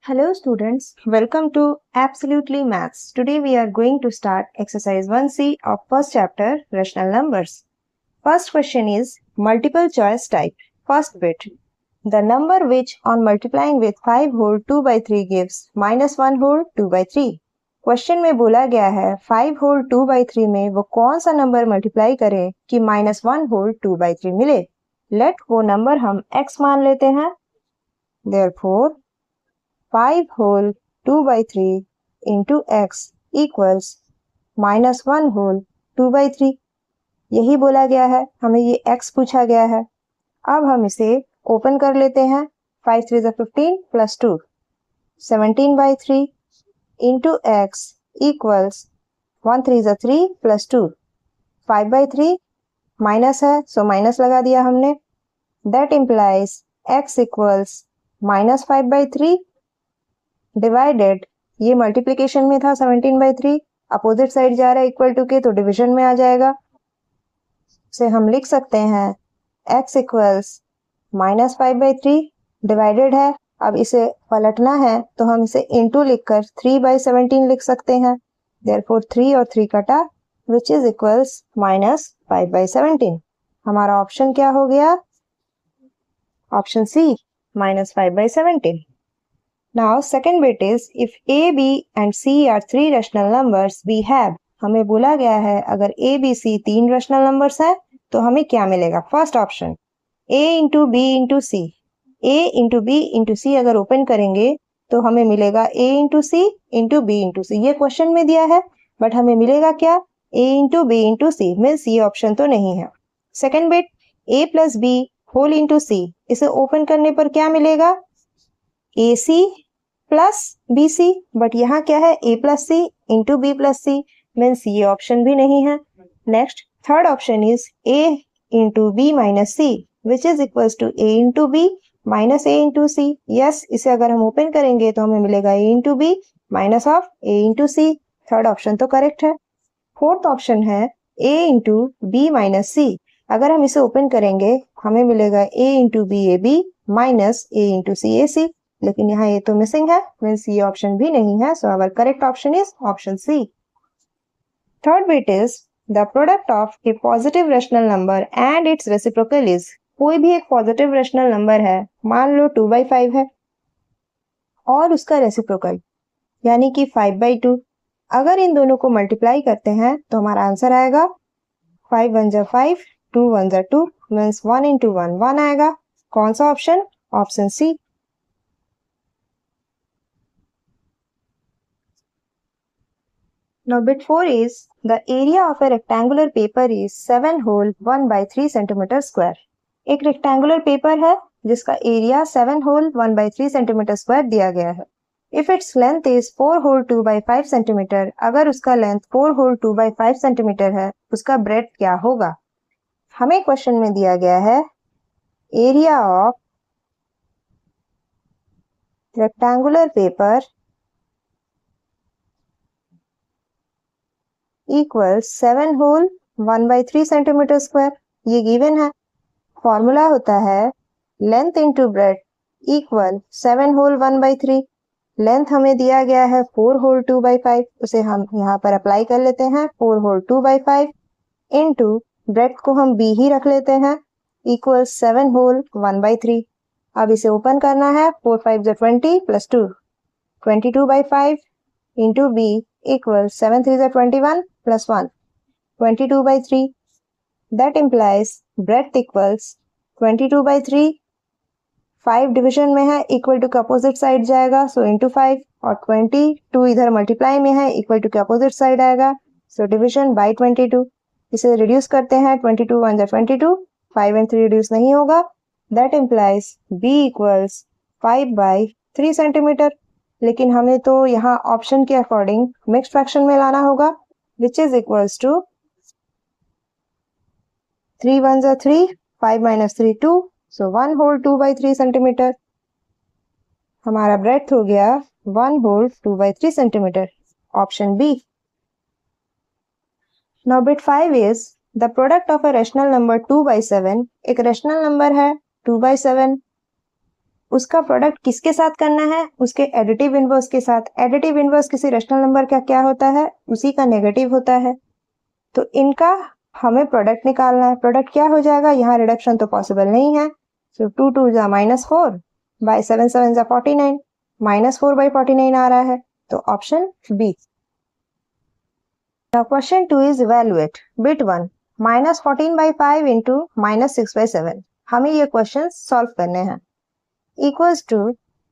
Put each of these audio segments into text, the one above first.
Hello students, welcome to Absolutely Maths. Today we are going to start exercise 1C of first chapter Rational Numbers. First question is multiple choice type. First bit. The number which on multiplying with 5 whole 2 by 3 gives minus 1 whole 2 by 3. Question में बोला गया है 5 whole 2 by 3 में वो कौन सा number multiply करे कि माइनस 1 होल 2 by 3 मिले. लेट वो नंबर हम x मान लेते हैं. Therefore 5 whole 2 by 3 into x equals minus 1 whole 2 by 3. यही बोला गया है, हमें ये x पूछा गया है. अब हम इसे ओपन कर लेते हैं. 5 3 is 15 plus 2 17 by 3 into x equals 1 3 is 3 plus 2 5 by 3 minus है सो माइनस लगा दिया हमने. That implies x equals minus 5 by 3 divided, ये मल्टीप्लिकेशन में था 17 by 3, अपोजिट साइड जा रहा है इक्वल टू के तो डिवीजन में आ जाएगा. से हम लिख सकते हैं x equals minus 5 by 3 divided है. अब इसे पलटना है तो हम इसे इनटू लिखकर 3 by 17 लिख सकते हैं. देयरफॉर 3 और 3 कटा which is equals minus 5 by 17. हमारा ऑप्शन क्या हो गया? Option C, minus 5 by 17. Now second bit is if a, b and c are three rational numbers we have. हमें बोला गया है अगर a, b, c तीन rational numbers हैं तो हमें क्या मिलेगा? First option a into b into c. a into b into c अगर ओपन करेंगे तो हमें मिलेगा a into c into b into c. ये क्वेश्चन में दिया है बट हमें मिलेगा क्या? a into b into c means ये ऑप्शन तो नहीं है. Second bit a plus b whole into C. इसे ओपन करने पर क्या मिलेगा? A C plus B C. But यहाँ क्या है? A plus C into B plus C means ये ऑप्शन भी नहीं है. Next third option is A into B minus C which is equals to A into B minus A into C. Yes, इसे अगर हम ओपन करेंगे तो हमें मिलेगा A into B minus of A into C. Third option तो correct है. Fourth option है A into B minus C. अगर हम इसे ओपन करेंगे हमें मिलेगा a into B A B minus a into C A C. लेकिन यहाँ ये तो मिसिंग है मीन्स ये ऑप्शन भी नहीं है. So our correct option is option C. Third bit is the product of a positive rational number and its reciprocal is. कोई भी एक पॉजिटिव रेशनल नंबर है, मान लो 2 by 5 है और उसका रेसिप्रोकल यानी कि 5 by 2. अगर इन दोनों को मल्टीप्लाई करते हैं तो हमारा आंसर आएगा 5 1 जा 5 2 1 जा 2 मीन्स 1 इंटू 1 1 आएगा. कौन सा option? Option C. Now bit 4 is the area of a rectangular paper is 7 whole 1 by 3 centimeter square. एक रेक्टेंगुलर पेपर है जिसका area 7 whole 1 by 3 centimeter square दिया गया है. If its length is 4 whole 2 by 5 centimeter, अगर उसका length 4 whole 2 by 5 centimeter है, उसका ब्रेथ क्या होगा? हमें क्वेश्चन में दिया गया है area of rectangular paper equal 7 whole 1 by 3 centimetre square. ये गिवन है. फॉर्मूला होता है length into breadth equal 7 whole 1 by 3. Length हमें दिया गया है 4 होल 2 by 5. उसे हम यहाँ पर अप्लाई कर लेते हैं. 4 होल 2 by 5 इंटू ब्रेथ को हम b ही रख लेते हैं इक्वल 7 होल 1 by 3. अब इसे ओपन करना है. 4 5 जा 20 plus 2 22 by 5 into b equal 7 3 जा 21 plus 1 22 by 3. That implies breath equals 22 by 3. 5 division में है इक्वल टू के अपोजिट साइड जाएगा सो इंटू 5 और 22 इधर मल्टीप्लाई में है इक्वल टू के अपोजिट साइड आएगा सो डिवीजन बाय 22. इसे रिड्यूस करते हैं. 22 1 जा 22 5 एंड 3 रिड्यूस नहीं होगा. That implies b equals 5 by 3 centimetre. लेकिन हमें तो यहाँ ऑप्शन के अकॉर्डिंग मिक्स्ड फ्रैक्शन में लाना होगा विच इज इक्वल्स टू 3 1 जा 3 5 minus 3 2 so 1 whole 2 by 3 centimetre. हमारा ब्रेथ हो गया 1 whole 2 by 3 centimetre. Option B. Now bit 5 is the product of a rational number 2 by 7. एक रेशनल नंबर है 2 by 7 उसका प्रोडक्ट किसके साथ करना है, उसके एडिटिव इनवर्स के साथ। एडिटिव इनवर्स किसी रेशनल नंबर का क्या होता है, उसी का नेगेटिव होता है। तो इनका हमें प्रोडक्ट निकालना है। प्रोडक्ट क्या हो जाएगा, यहाँ रिडक्शन तो पॉसिबल नहीं है, सो 2 2 जा -4 बाय 7 7 जा 49, -4 बाय 49 आ रहा है, तो option B. Now question 2 is evaluate bit 1 -14 by 5 into -6 by 7। हमें ये क्वेश्चन सॉल्व करने हैं। Equals to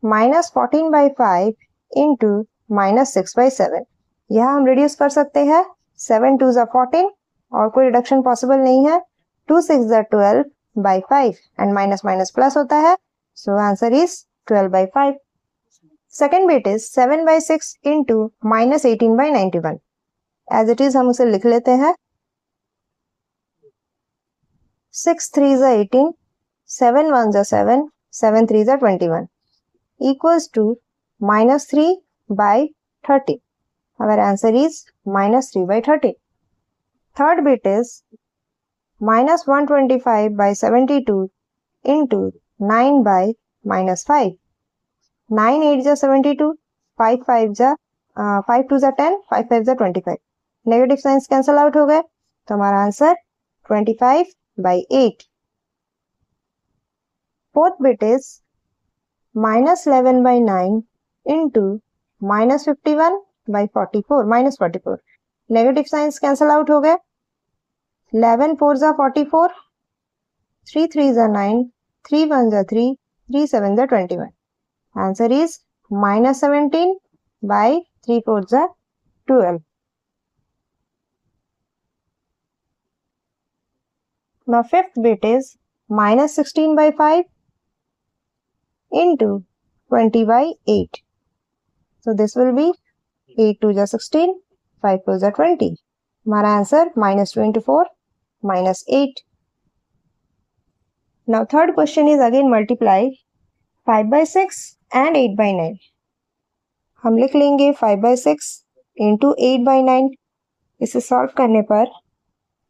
-14 by 5 into -6 by 7। यह हम रिड्यूस कर सकते हैं, 7 2 जा 14 और कोई रिडक्शन पॉसिबल नहीं है, 2 6 जा 12 by 5 and minus minus plus होता है, so answer is 12 by 5। Second bit is 7 by 6 into -18 by 91। As it is हम उसे लिख लेते हैं, 6 3 जा 18, 7 1 जा 7, 7 3 जा 21 equals to -3 by 30। Our answer is -3 by 30। Third bit is -125 by 72 into 9 by -5। 9 8 जा 72, 5 5 जा 5 2 जा 10, 5 5 जा 25। नेगेटिव साइंस कैंसल आउट हो गए, तो हमारा answer 25 by 8। Fourth bit is -11 by 9 into -51 by 44, -44। Negative science cancel out हो गए, 11 4 जा 44, 3 3 जा 9, 3 1 जा 3, 3 7 जा 21। आंसर इज -17 by 3 4 जा 12। Now fifth bit is -16 by 5 into 20 by 8। So this will be 8 2 जा 16, 5 4 जा 20। हमारा answer -2 into 4 -8। Now third question is again multiply 5 by 6 and 8 by 9। हम लिख लेंगे 5 by 6 into 8 by 9। इसे सॉल्व करने पर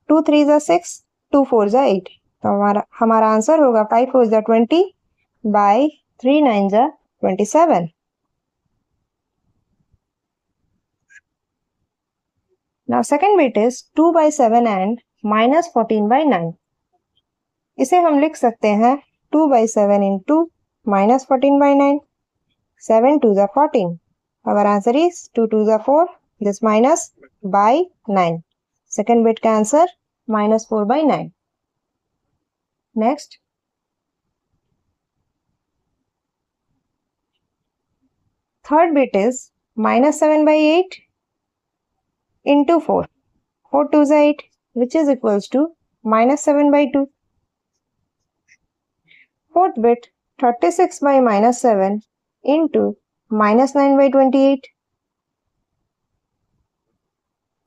2 3 जा 6, 2 4 जा 8, तो हमारा आंसर होगा 5 4 जा 20 बाय 3 9 जा 27। Now second bit is 2 by 7 and -14 by 9। इसे हम लिख सकते हैं 2 by 7 into -14 by 9, 7 2 जा 14। Our answer is 2 2 जा 4, this minus by 9। Second bit का answer -4 by 9। Next third bit is -7 by 8 into 4, 4 2 is 8, which is equals to -7 by 2। Fourth bit 36 by -7 into -9 by 28,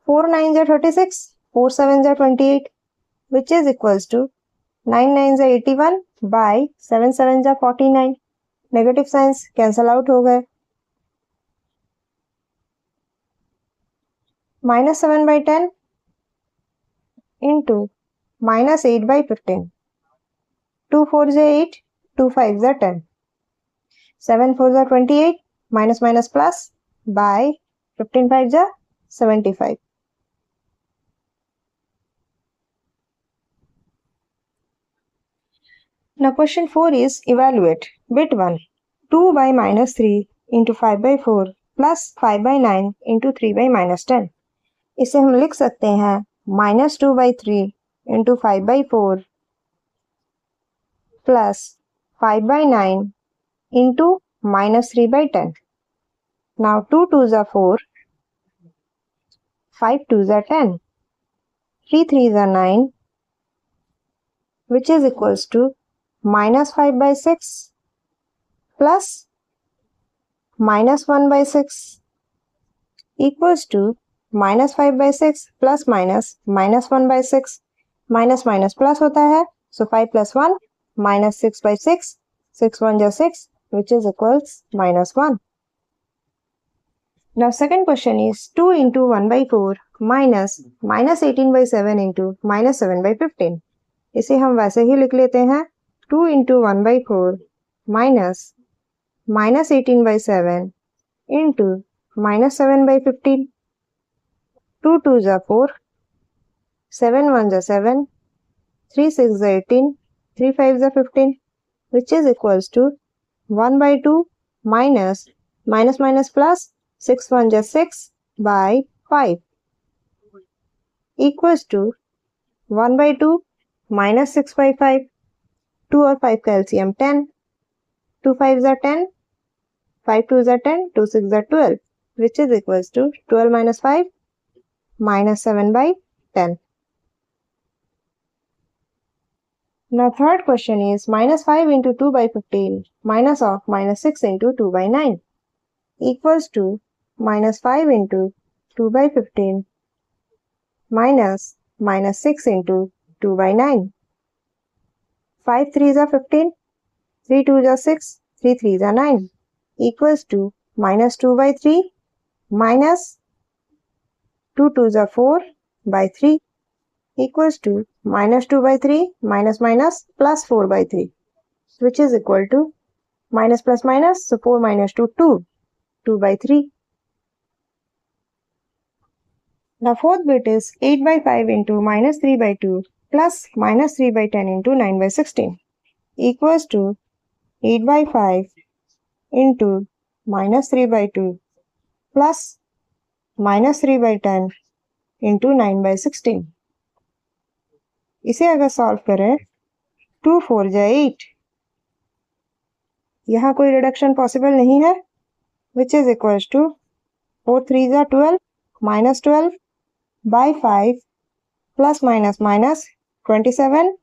4 9 is 36, 4 7 is 28, which is equals to 9 9 is 81 by 7 7 is 49। Negative science cancel out हो गए, -7 by 10 into -8 by 15, 2 4 is 8, 2 5 is 10, 7 4 is 28, minus minus plus by 15 5 is 75। Now question 4 is evaluate bit 1 2 by -3 into 5 by 4 plus 5 by 9 into 3 by -10। इसे हम लिख सकते हैं -2 by 3 into 5 by 4 plus 5 by 9 into -3 by 10। Now 2 2s are 4, 5 2s are 10, 3 3s are 9, which is equals to -5 by 6 plus -1 by 6 equals to -5 by 6 plus -1 by 6, minus minus plus होता है, so 5 plus 1 -6 by 6, 6 1 is 6, which is equals -1। Now second question is 2 into 1 by 4 minus -18 by 7 into -7 by 15। इसे हम वैसे ही लिख लेते हैं 2 into 1 by 4 minus minus 18 by 7 into minus 7 by 15. 2 2s are 4, 7 1s are 7, 3 6s are 18, 3 5s are 15, which is equals to 1 by 2 minus minus minus plus 6 1s are 6 by 5 equals to 1 by 2 minus 6 by 5. 2 और 5 का LCM 10. 2 5s are 10, 5 2s are 10, 2 6s are 12, which is equals to 12 minus 5 minus 7 by 10. Now third question is minus 5 into 2 by 15 minus of minus 6 into 2 by 9 equals to minus 5 into 2 by 15 minus minus 6 into 2 by 9. 5 3s are 15, 3 2s are 6, 3 3s are 9 equals to minus 2 by 3 minus 2 2s are 4 by 3 equals to minus 2 by 3 minus minus plus 4 by 3, which is equal to minus plus minus, so 4 minus 2, 2 by 3. The fourth bit is 8 by 5 into minus 3 by 2 plus minus 3 by 10 into 9 by 16 equals to 8 by 5 into minus 3 by 2 plus minus 3 by 10 into 9 by 16. इसे अगर solve करें 2 4 जा 8, यहाँ कोई reduction possible नहीं है, which is equals to 4 3 जा 12 minus 12 by 5 plus minus minus 27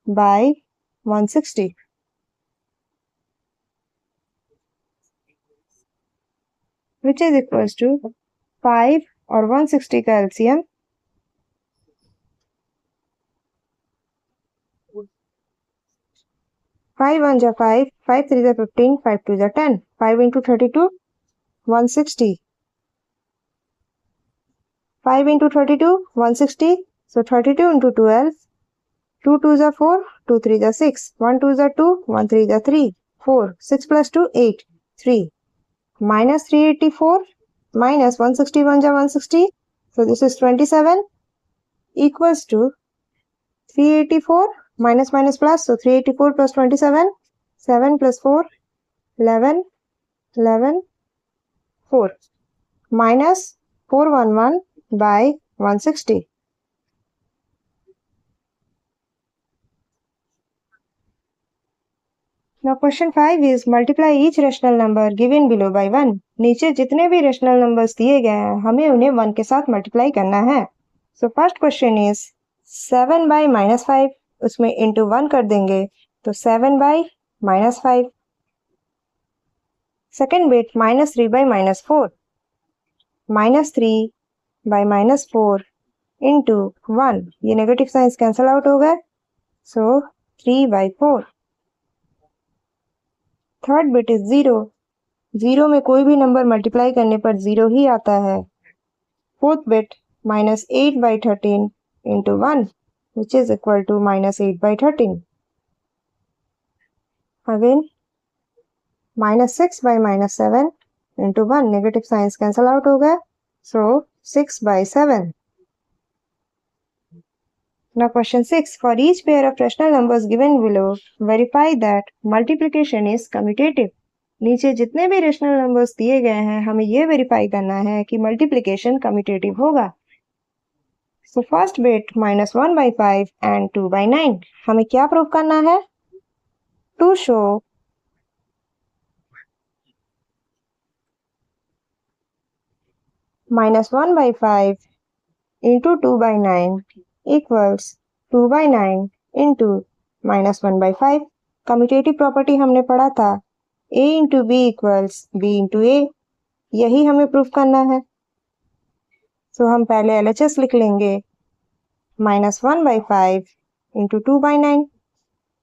by 160. Which is equals to 5 और 160 का LCM 5 1 जा 5, 5 3 जा 15, 5 2 जा 10, 5 into 32, 160. 5 into 32, 160. So 32 into 12, 2 2s are 4, 2 3s are 6, 1 2s are 2, 1 3s are 3, 4, 6 plus 2, 8, 3. Minus 384 minus 161 ja 160. So this is 27 equals to 384 minus minus plus. So 384 plus 27, 7 plus 4, 11, 11, 4 minus 411 by 160. Now question 5 is multiply each rational number given below by 1. नीचे जितने भी rational numbers दिए गए हैं हमें उन्हें 1 के साथ multiply करना है. So first question is 7 by minus 5, उसमें into 1 कर देंगे तो 7 by minus 5. Second bit minus 3 by minus 4. Minus 3 by minus 4 into 1. ये negative signs cancel out हो गए. So 3 by 4. Third bit is 0. 0 में कोई भी नंबर मल्टीप्लाई करने पर 0 ही आता है. Fourth bit minus 8 by 13 into 1, which is equal to minus 8 by 13. Again, minus 6 by minus 7 into 1, negative signs cancel out हो गए. So 6 by 7. Now question 6. For each pair of rational numbers given below, verify that multiplication is commutative. नीचे जितने भी rational numbers दिए गए हैं हमें ये वेरीफाई करना है कि मल्टीप्लिकेशन कम्यूटेटिव होगा. So first bit minus 1 by 5 and 2 by 9. हमें क्या प्रूव करना है? To show minus 1 by 5 into 2 by 9 equals 2 by 9 into minus 1 by 5. Commutative property हमने पढ़ा था a into b equals b into a. यही हमें प्रूफ करना है. सो हम पहले LHS लिख लेंगे minus 1 by 5 into 2 by 9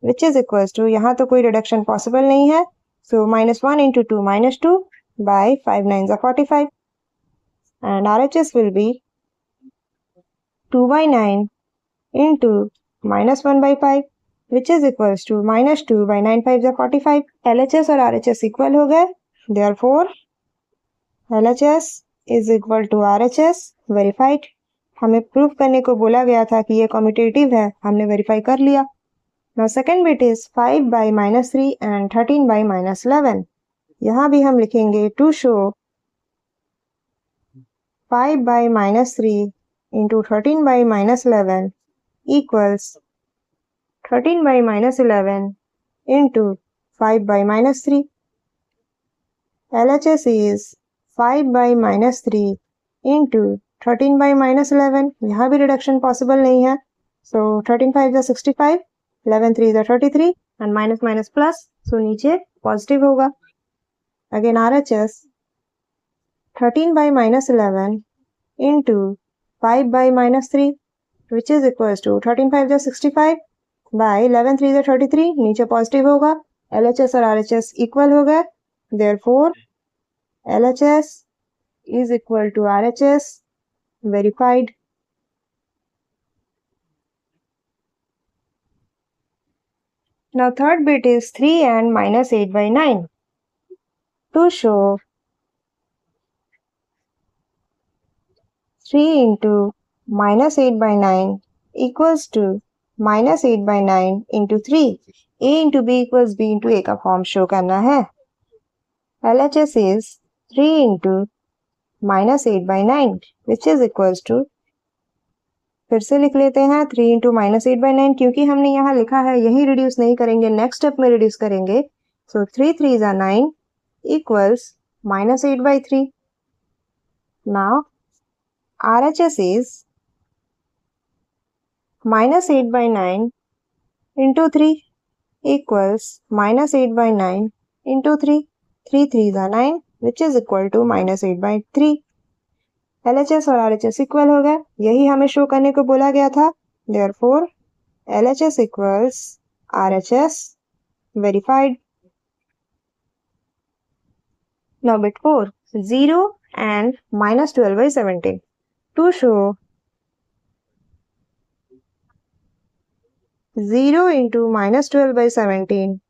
which is equals to, यहाँ तो कोई रिडक्शन पॉसिबल नहीं है. सो minus 1 into 2 minus 2 by 5 9s are 45 and RHS will be 2 by 9 into minus 1 by 5 which is equals to -2 by 9 5 is 45. LHS और RHS equal हो गए, therefore LHS is equal to RHS, verified. हमें proof करने को बोला गया था कि ये कम्यूटेटिव है, हमने वेरीफाई कर लिया. Now second bit is 5 by -3 and 13 by -11. यहाँ भी हम लिखेंगे to show 5 by -3 into 13 by -11 equals 13 by -11 into 5 by -3. LHS is 5 by -3 into 13 by -11. यहाँ भी रिडक्शन पॉसिबल नहीं है, so 13 5 is 65, 11 3 is 33 and minus minus plus, so नीचे positive होगा. Again RHS 13 by -11 into 5 by -3 which is equals to 13 5 is 65 by 11 3 is 33, नीचे positive होगा. LHS और RHS equal हो गए, therefore LHS is equal to RHS, verified. Now third bit is 3 and -8 by 9. To show 3 into -8 by 9 equals to -8 by 9 into 3. A into B equals B into A का form show करना है. LHS is 3 into -8 by 9 which is equals to, फिर से लिख लेते हैं 3 into -8 by 9, क्योंकि हमने यहाँ लिखा है यही रिड्यूस नहीं करेंगे, नेक्स्ट स्टेप में रिड्यूस करेंगे. So 3 3s are 9 equals -8 by 3. Now RHS is -8 by 9 into 3 equals -8 by 9 into 3. 3 3s are 9 which is equal to -8 by 3. LHS और RHS इक्वल हो गए, यही हमें शो करने को बोला गया था, therefore LHS equals RHS, verified. Now bit 4, 0 and -12 by 17. To show 0 into -12 by 17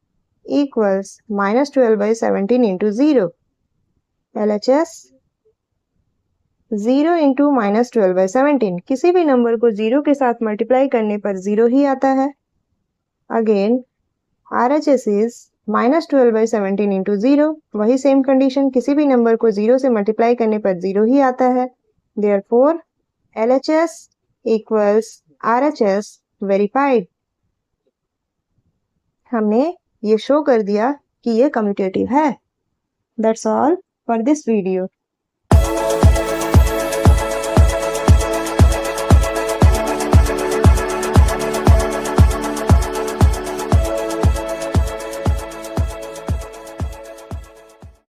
equals -12 by 17 into 0. LHS 0 into -12 by 17, किसी भी नंबर को 0 के साथ मल्टीप्लाई करने पर 0 ही आता है. Again RHS is -12 by 17 into 0, वही सेम कंडीशन, किसी भी नंबर को 0 से मल्टीप्लाई करने पर 0 ही आता है. Therefore LHS equals RHS, verified. हमने ये शो कर दिया कि ये कम्यूटेटिव है. That's all for this video.